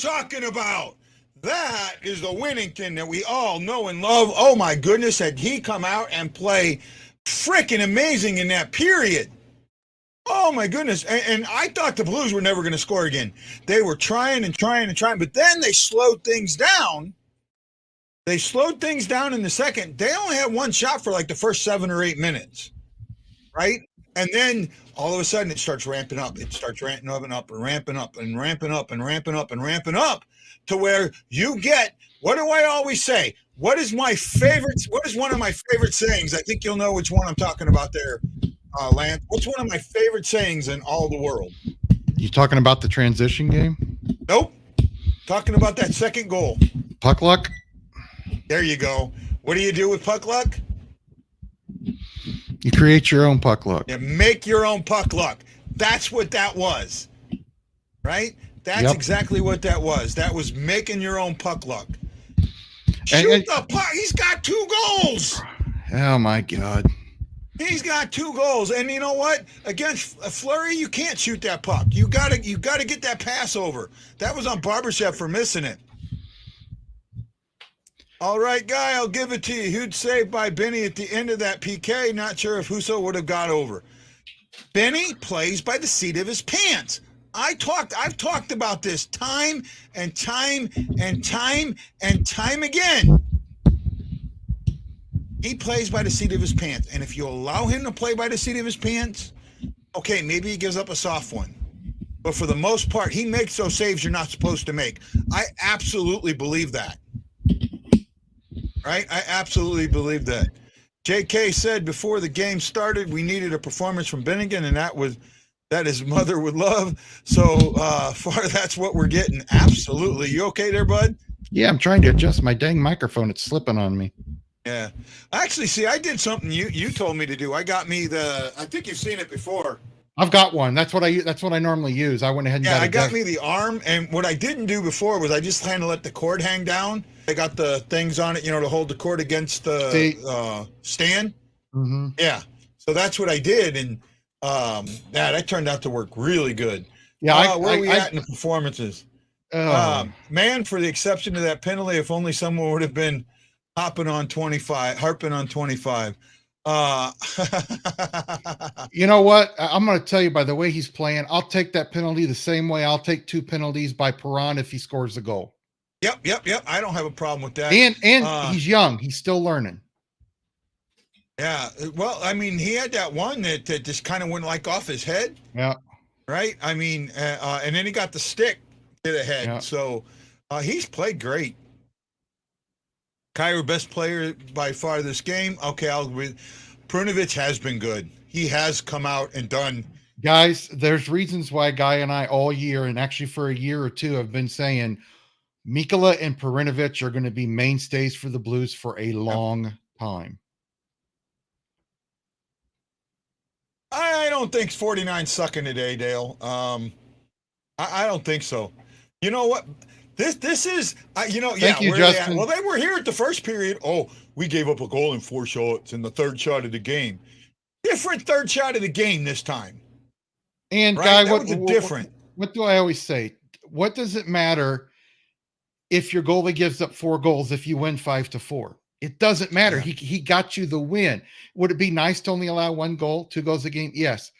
talking about. That is the Winnington that we all know and love. Oh my goodness, had he come out and play freaking amazing in that period. Oh my goodness. And I thought the Blues were never going to score again. They were trying and trying and trying, but then they slowed things down. They slowed things down in the second. They only had one shot for like the first 7 or 8 minutes, right? And then all of a sudden it starts ramping up. It starts ramping up and up and ramping up and ramping up and ramping up and ramping up to where you get, what do I always say? What is my favorite? What is one of my favorite sayings? I think you'll know which one I'm talking about there, Lance. What's one of my favorite sayings in all the world? You talking about the transition game? Nope. Talking about that second goal. Puck luck? There you go. What do you do with puck luck? You create your own puck luck. You make your own puck luck. That's what that was, right? That's exactly what that was. That was making your own puck luck. Shoot the puck. He's got 2 goals. Oh, my God. He's got 2 goals. And you know what? Against Fleury, you can't shoot that puck. You gotta get that pass over. That was on Barbashev for missing it. All right, Guy, I'll give it to you. Huge save by Benny at the end of that PK. Not sure if Husso would have got over. Benny plays by the seat of his pants. I've talked about this time and time and time and time again. He plays by the seat of his pants. And if you allow him to play by the seat of his pants, okay, maybe he gives up a soft one. But for the most part, he makes those saves you're not supposed to make. I absolutely believe that. Right? I absolutely believe that. JK said before the game started, we needed a performance from Bennigan, and that his mother would love. So far, that's what we're getting. Absolutely. You okay there, bud? Yeah, I'm trying to adjust my dang microphone. It's slipping on me. Yeah. Actually, see, I did something you told me to do. I got me I think you've seen it before. I've got one. That's what I normally use. I went ahead and I got me the arm, and what I didn't do before was I just kind of let the cord hang down. I got the things on it, to hold the cord against the stand. Mm-hmm. Yeah. So that's what I did, and that turned out to work really good. Yeah. Where are we at in the performances? Man, for the exception of that penalty, if only someone would have been harping on 25. You know what? I'm going to tell you by the way he's playing, I'll take that penalty the same way I'll take 2 penalties by Perron if he scores a goal. Yep. I don't have a problem with that. And he's young. He's still learning. Yeah. Well, I mean, he had that one that just kind of went like off his head. Yeah. Right? I mean, and then he got the stick to the head. Yeah. So he's played great. Kyra, best player by far this game. Okay, Prunovich has been good. He has come out and done. Guys, there's reasons why Guy and I all year, and actually for a year or two, have been saying Mikkola and Perinovich are going to be mainstays for the Blues for a long time. I don't think 49 sucking today, Dale. I don't think so. You know what? This is, Thank you, Justin. Well, they were here at the first period. Oh, we gave up a goal in 4 shots in the third shot of the game. Different third shot of the game this time. And right? Guy, what do I always say? What does it matter if your goalie gives up 4 goals if you win 5-4? It doesn't matter. Yeah. He got you the win. Would it be nice to only allow 1 goal, 2 goals a game? Yes.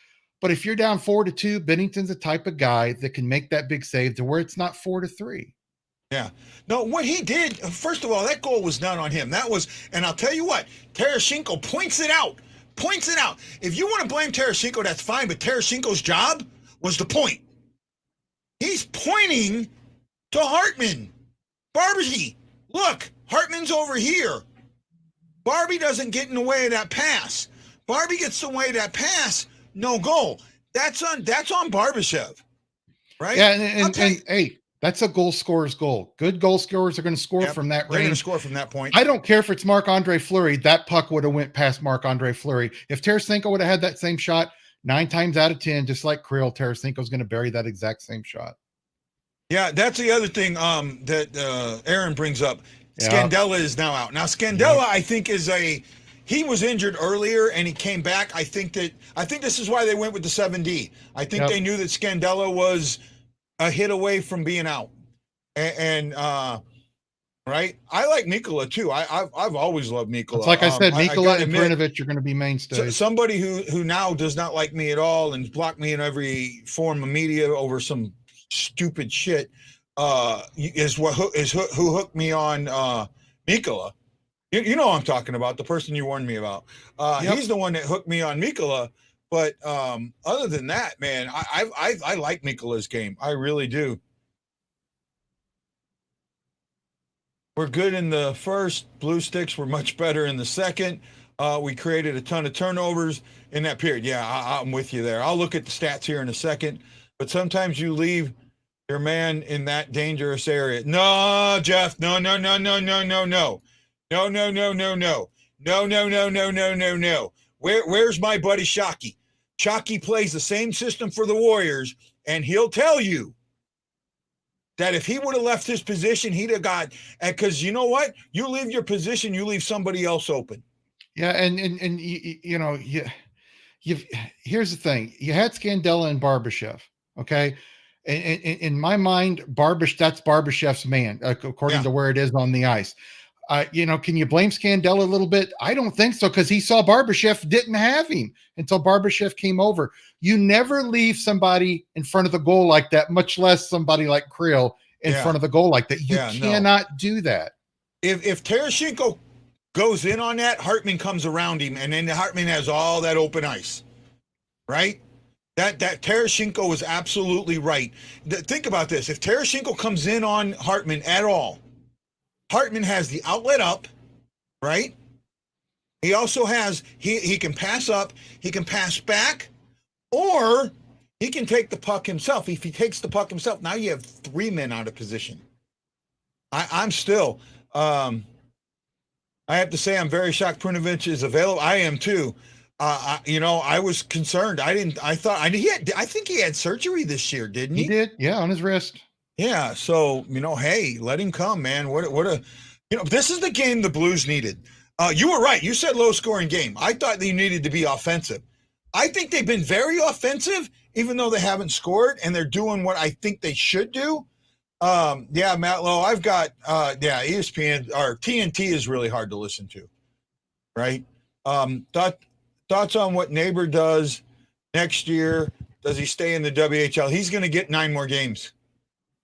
But if you're down 4-2, Bennington's the type of guy that can make that big save to where it's not 4-3. Yeah. No, what he did, first of all, that goal was not on him. That was, and I'll tell you what, Tarasenko points it out. If you want to blame Tarasenko, that's fine, but Tarasenko's job was to point. He's pointing to Hartman. Barbie, look, Hartman's over here. Barbie doesn't get in the way of that pass. Barbie gets in the way of that pass, no goal. That's on Barbashev, right? Yeah, and hey, that's a goal scorer's goal. Good goal scorers are going to score from that range. They're going to score from that point. I don't care if it's Marc-Andre Fleury. That puck would have went past Marc-Andre Fleury. If Tarasenko would have had that same shot, 9 times out of 10, just like Krill, Tarasenko's going to bury that exact same shot. Yeah, that's the other thing that Aaron brings up. Scandella is now out. Now, Scandella, I think, he was injured earlier and he came back. I think this is why they went with the 7D. I think they knew that Scandella was a hit away from being out. and right. I like Mikola too. I've always loved Mikola. It's like I said, I Mikola gotta and admit, Brinovic are going to be mainstays. somebody who now does not like me at all and block me in every form of media over some stupid shit is who hooked me on Mikola. You know what I'm talking about, the person you warned me about. Yep. He's the one that hooked me on Mikola. But other than that, man, I like Mikola's game. I really do. We're good in the first. Blue Sticks were much better in the second. We created a ton of turnovers in that period. Yeah, I'm with you there. I'll look at the stats here in a second. But sometimes you leave your man in that dangerous area. No, Jeff. No. No, no, no, no, no, no. No, no, no, no, no. No, no, no, no, no, no, no. Where's my buddy Shockey? Shockey plays the same system for the Warriors, and he'll tell you that if he would have left his position, he'd have got, because you know what? You leave your position, you leave somebody else open. Yeah, and here's the thing. You had Scandella and Barbashev, okay? In my mind, that's Barbashev's man, according to where it is on the ice. Can you blame Scandella a little bit? I don't think so, because he saw Barbashev didn't have him until Barbashev came over. You never leave somebody in front of the goal like that, much less somebody like Krill in front of the goal like that. You cannot do that. If Tereshchenko goes in on that, Hartman comes around him, and then Hartman has all that open ice, right? That Tereshchenko is absolutely right. Think about this. If Tereshchenko comes in on Hartman at all, Hartman has the outlet up, right? He also has, he can pass up, he can pass back, or he can take the puck himself. If he takes the puck himself, now you have 3 men out of position. I'm still, I have to say, I'm very shocked Prunevich is available. I am too. I was concerned. I think he had surgery this year, didn't he? He did, yeah, on his wrist. Yeah, so hey, let him come, man. This is the game the Blues needed. You were right. You said low scoring game. I thought they needed to be offensive. I think they've been very offensive, even though they haven't scored, and they're doing what I think they should do. Matt Lowe, I've got ESPN or TNT is really hard to listen to, right? Thoughts on what Neighbor does next year? Does he stay in the WHL? He's going to get 9 more games.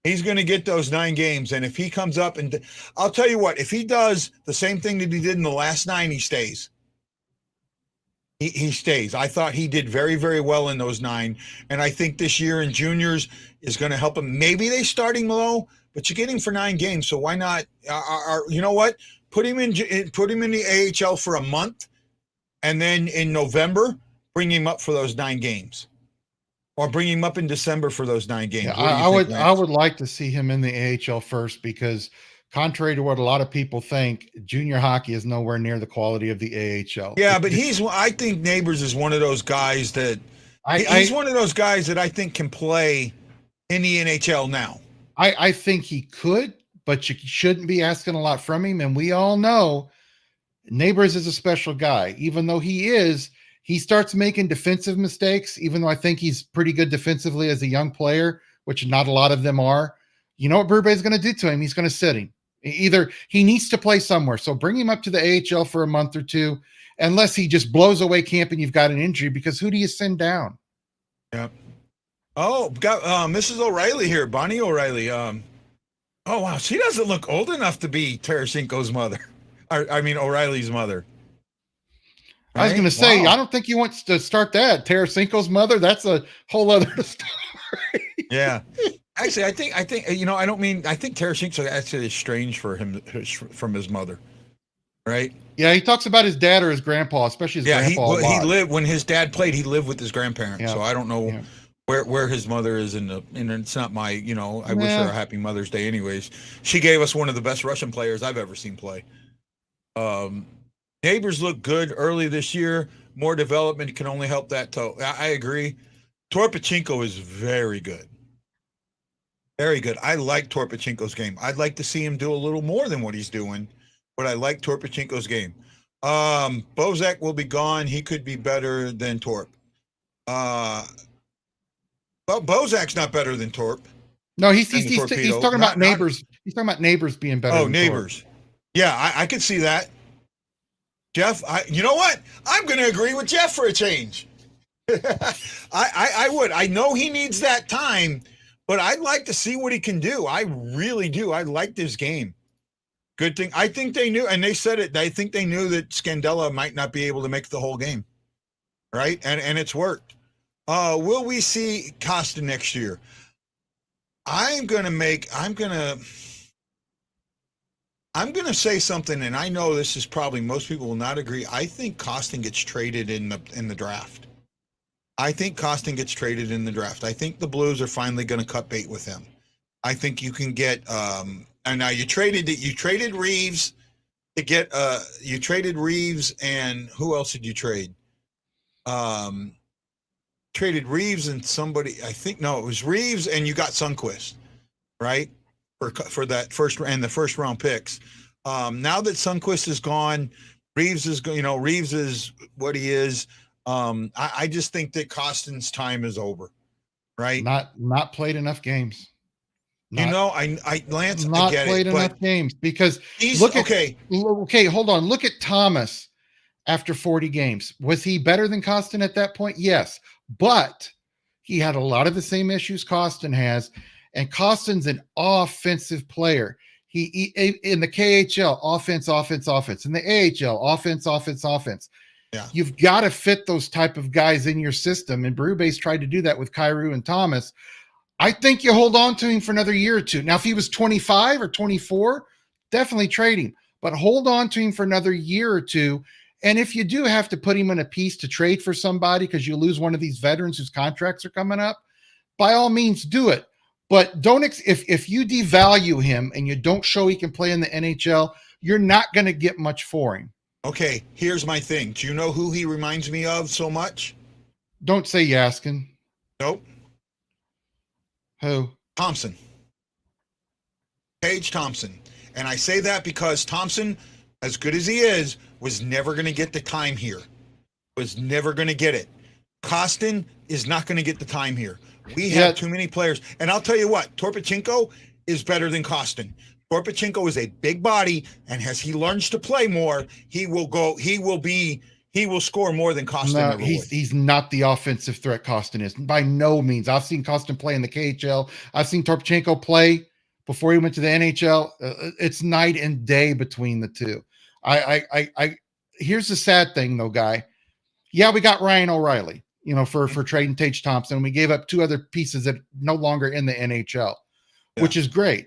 He's going to get those 9 games. And if he comes up and I'll tell you what, if he does the same thing that he did in the last 9, he stays. He stays. I thought he did very, very well in those 9. And I think this year in juniors is going to help him. Maybe they start him low, but you get him for 9 games. So why not? You know what? Put him in the AHL for a month. And then in November, bring him up for those 9 games. Or bring him up in December for those 9 games. Yeah, I would like to see him in the AHL first, because contrary to what a lot of people think, junior hockey is nowhere near the quality of the AHL. Yeah, but I think Neighbors is one of those guys that he's one of those guys that I think can play in the NHL now. I think he could, but you shouldn't be asking a lot from him. And we all know Neighbors is a special guy, even though he starts making defensive mistakes, even though I think he's pretty good defensively as a young player, which not a lot of them are. You know what Berube is going to do to him? He's going to sit him. Either he needs to play somewhere. So bring him up to the AHL for a month or 2, unless he just blows away camp and you've got an injury, because who do you send down? Yeah. Oh, got Mrs. O'Reilly here, Bonnie O'Reilly. Oh, wow. She doesn't look old enough to be Tereshchenko's mother. O'Reilly's mother. I was going to say, wow. I don't think he wants to start that. Tarasenko's mother, that's a whole other story. Yeah. Actually, I think I think Tarasenko actually estranged from his mother. Right? Yeah, he talks about his dad or his grandpa, especially his grandpa. He lived when his dad played, he lived with his grandparents. Yeah. So I don't know where his mother is and it's not my, I wish her a happy Mother's Day anyways. She gave us one of the best Russian players I've ever seen play. Neighbors look good early this year. More development can only help that toe. I agree. Torpachenko is very good. Very good. I like Torpachenko's game. I'd like to see him do a little more than what he's doing, but I like Torpachenko's game. Bozak will be gone. He could be better than Torp. Well, Bozak's not better than Torp. No, he's and the torpedo. talking about Not neighbors. He's talking about neighbors being better. oh, than neighbors. Yeah, I could see that. Jeff, you know what? I'm going to agree with Jeff for a change. I would. I know he needs that time, but I'd like to see what he can do. I really do. I like this game. Good thing. I think they knew, and they said it. I think they knew that Scandella might not be able to make the whole game, right? And it's worked. Will we see Costa next year? I'm gonna say something, and I know this is probably most people will not agree. I think Costin gets traded in the draft. I think Costin gets traded in the draft. I think the Blues are finally going to cut bait with him. I think you can get and now you traded Reeves to get you traded Reeves, and who else did you trade? Traded Reeves and somebody, I think, no, it was Reeves, and you got Sundqvist, right? For that first and the first round picks. Now that Sundqvist is gone, Reeves is what he is. I just think that Costin's time is over, right? Not played enough games. Lance, not I get played it, enough games because okay. Hold on. Look at Thomas after 40 games. Was he better than Costin at that point? Yes, but he had a lot of the same issues Costin has, and Costin's an offensive player. He in the KHL, offense. In the AHL, offense. Yeah. You've got to fit those type of guys in your system, and Berube tried to do that with Kyrou and Thomas. I think you hold on to him for another year or two. Now, if he was 25 or 24, definitely trade him, but hold on to him for another year or two. And if you do have to put him in a piece to trade for somebody because you lose one of these veterans whose contracts are coming up, by all means do it. But don't if you devalue him and you don't show he can play in the NHL, you're not going to get much for him. Okay, here's my thing. Do you know who he reminds me of so much? Don't say Yaskin. Nope. Who? Thompson. Paige Thompson. And I say that because Thompson, as good as he is, was never going to get the time here. Was never going to get it. Costin is not going to get the time here. We have too many players. And I'll tell you what, Torpachenko is better than Costin. Torpachenko is a big body, and as he learns to play more, he will score more than Costin ever would. He's not the offensive threat Costin is. By no means. I've seen Costin play in the KHL. I've seen Torpachenko play before he went to the NHL. It's night and day between the two. Here's the sad thing though, Guy. Yeah, we got Ryan O'Reilly, for trading Tage Thompson. We gave up two other pieces that no longer in the NHL, which is great.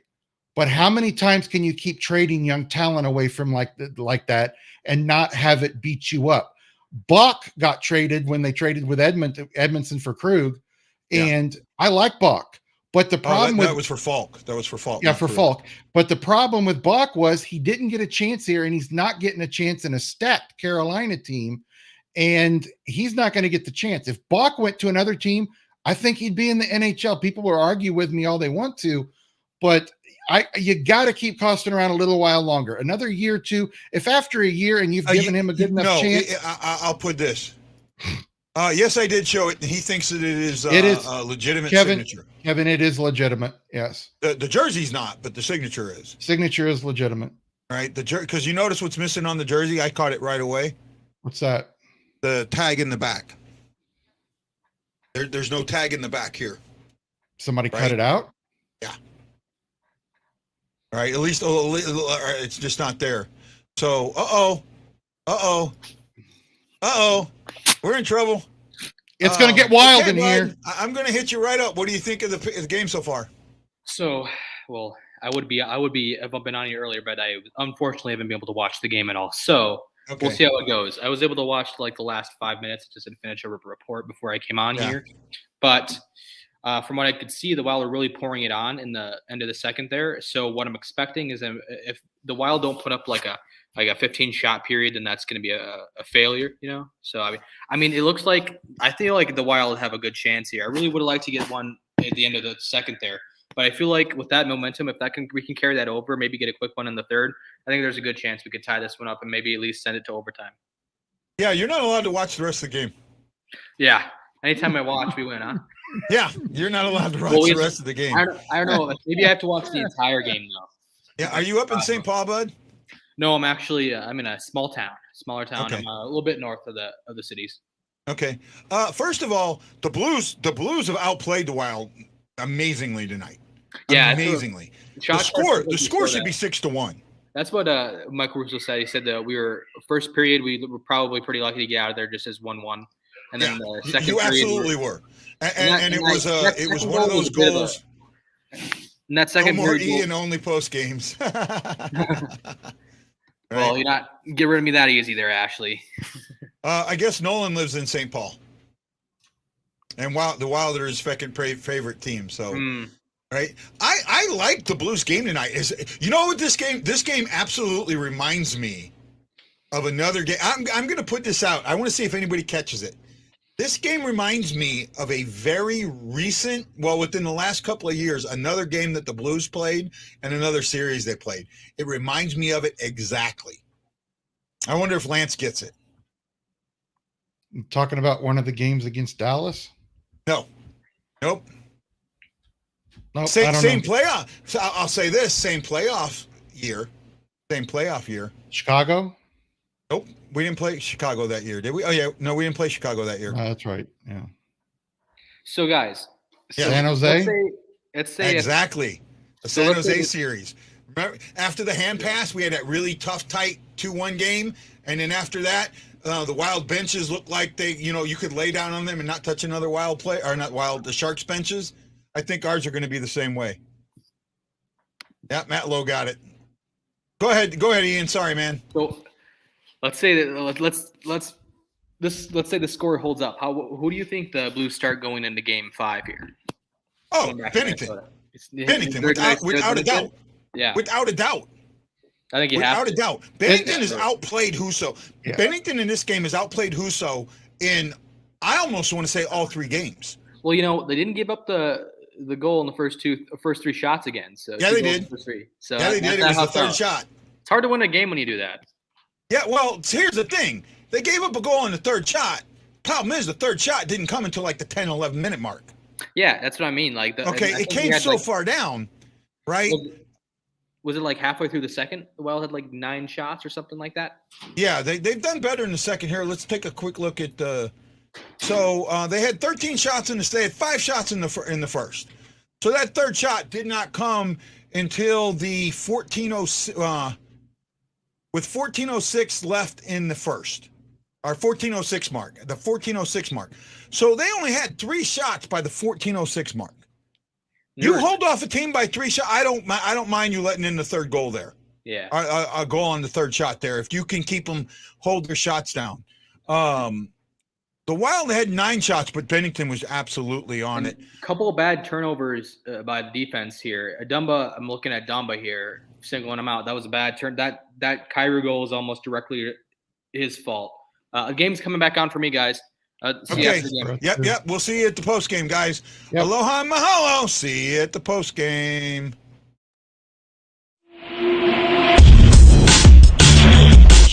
But how many times can you keep trading young talent away from like that and not have it beat you up? Bach got traded when they traded with Edmondson for Krug, and I like Bach. But the problem that was for Falk. That was for Falk. Yeah, for Falk. But the problem with Bach was he didn't get a chance here, and he's not getting a chance in a stacked Carolina team, and he's not going to get the chance. If Bach went to another team, I think he'd be in the NHL. People will argue with me all they want to, but you got to keep Costin around a little while longer, another year or two. If after a year and you've given him a good enough chance, I'll put this. Yes, I did show it. And he thinks that it is a legitimate signature. Kevin, it is legitimate. Yes, the jersey's not, but the signature is. Signature is legitimate, right? Because you notice what's missing on the jersey. I caught it right away. What's that? The tag in the back. There's no tag in the back here. Somebody cut it out. Yeah. All right, at least it's just not there. So, we're in trouble. It's going to get wild in here. I'm going to hit you right up. What do you think of the game so far? So, well, I would be if I've been on here earlier, but I unfortunately haven't been able to watch the game at all. So we'll see how it goes. I was able to watch like the last 5 minutes just to finish a report before I came on here, but. From what I could see, the Wild are really pouring it on in the end of the second there. So what I'm expecting is if the Wild don't put up like a 15 shot period, then that's going to be a failure, So I mean, it looks like I feel like the Wild have a good chance here. I really would have liked to get one at the end of the second there, but I feel like with that momentum, if we can carry that over, maybe get a quick one in the third, I think there's a good chance we could tie this one up and maybe at least send it to overtime. Yeah, you're not allowed to watch the rest of the game. Yeah, anytime I watch, we win, huh? Yeah, you're not allowed to watch the rest of the game. I don't know. Maybe I have to watch the entire game though. Yeah, are you up in St. Paul, bud? No, I'm actually I'm in a smaller town. Okay. I'm a little bit north of the cities. Okay. First of all, the Blues have outplayed the Wild amazingly tonight. Yeah, amazingly. The score should be 6-1. That's what Mike Russo said. He said that we were first period. We were probably pretty lucky to get out of there just as 1-1, and then the second you period. absolutely were. And it was one of those goals. And that second no more period, Ian only post games. Right? Well, you're not get rid of me that easy there, Ashley. I guess Nolan lives in St. Paul, and the Wild are his second favorite team. So, right? I like the Blues game tonight. You know what this game absolutely reminds me of another game. I'm going to put this out. I want to see if anybody catches it. This game reminds me of a very recent, within the last couple of years, another game that the Blues played and another series they played. It reminds me of it exactly. I wonder if Lance gets it. Talking about one of the games against Dallas? No. Nope. Same playoff. So I'll say this, same playoff year. Chicago? Nope. We didn't play Chicago that year, did we? Oh, yeah. No, we didn't play Chicago that year. That's right. Yeah. So, guys. San Jose? Let's say exactly. The San Jose series. Remember, after the hand pass, we had that really tough, tight 2-1 game. And then after that, the Wild benches looked like you could lay down on them and not touch another Wild play, or not Wild, the Sharks benches. I think ours are going to be the same way. Yeah, Matt Lowe got it. Go ahead, Ian. Sorry, man. So let's say that let's say the score holds up. Who do you think the Blues start going into Game 5 here? Oh, Bennington. Bennington, without a doubt. Yeah, without a doubt. I think without a doubt. Bennington has outplayed Husso. Yeah. Bennington in this game has outplayed Husso in, I almost want to say, all three games. Well, they didn't give up the goal in the first three shots again. So yeah, they did. So yeah, they did. It was the third shot. It's hard to win a game when you do that. Yeah, well, here's the thing. They gave up a goal on the third shot. Problem is, the third shot didn't come until like the 10, 11 minute mark. Yeah, that's what I mean. Like, it came so far down, right? Was it like halfway through the second? The Wild had like 9 shots or something like that? Yeah, they've done better in the second here. Let's take a quick look at the. So they had 13 shots they had 5 shots in the first. So that third shot did not come until the 14:06 with 14:06 left in the first, or 14:06 mark. The 14:06 mark. So they only had 3 shots by the 14:06 mark. You hold off a team by 3 shots. I don't mind you letting in the third goal there. Yeah, a goal on the third shot there. If you can keep them hold their shots down. The Wild had 9 shots, but Bennington was absolutely on it. A couple of bad turnovers by the defense here. Dumba, I'm looking at Dumba here, singling him out. That was a bad turn. That Kyrou goal is almost directly his fault. The game's coming back on for me, guys. Okay. Yep. We'll see you at the post game, guys. Yep. Aloha and mahalo. See you at the post game.